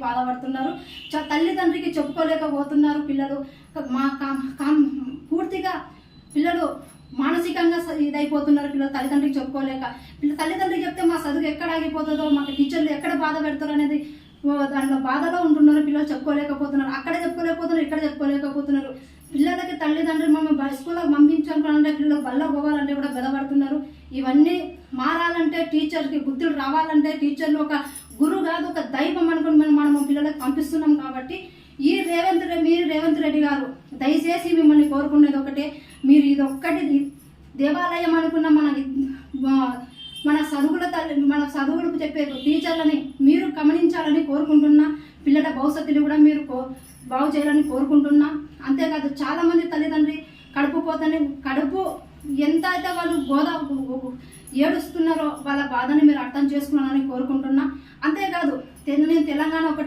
బాధపడుతున్నారు. తల్లిదండ్రికి చెప్పుకోలేకపోతున్నారు పిల్లలు. పూర్తిగా పిల్లలు మానసికంగా ఇదైపోతున్నారు. పిల్లలు తల్లిదండ్రికి చెప్పుకోలేక, తల్లిదండ్రికి చెప్తే మా చదువు ఎక్కడ ఆగిపోతుందో, మాకు టీచర్లు ఎక్కడ బాధ పెడతారో అనేది దాంట్లో బాధలో ఉంటున్నారు. పిల్లలు చెప్పుకోలేకపోతున్నారు. అక్కడ చెప్పుకోలేకపోతున్నారు, ఇక్కడ చెప్పుకోలేకపోతున్నారు. పిల్లలకి తల్లిదండ్రులు మమ్మల్ని స్కూల్కి పంపించాలంటే పిల్లలకు బల్ల పోవాలంటే కూడా బాధపడుతున్నారు. ఇవన్నీ మారాలంటే, టీచర్కి బుద్ధులు రావాలంటే, టీచర్లు ఒక గురువు కాదు ఒక దైవం అనుకుని మనం పిల్లలకు పంపిస్తున్నాం. కాబట్టి మీరు రేవంత్ రెడ్డి గారు దయచేసి మిమ్మల్ని కోరుకునేది ఒకటే, మీరు ఇదొక్కటి దేవాలయం అనుకున్న మన చదువులకు చెప్పే టీచర్లని మీరు గమనించాలని కోరుకుంటున్నా. పిల్లల భవిష్యత్తుని కూడా మీరు బాగు చేయాలని కోరుకుంటున్నా. అంతేకాదు చాలామంది తల్లిదండ్రి కడుపు ఎంత అయితే వాళ్ళు ఏడుస్తున్నారో వాళ్ళ బాధని మీరు అర్థం చేసుకున్నానని కోరుకుంటున్నా. అంతేకాదు నేను తెలంగాణ ఒకటి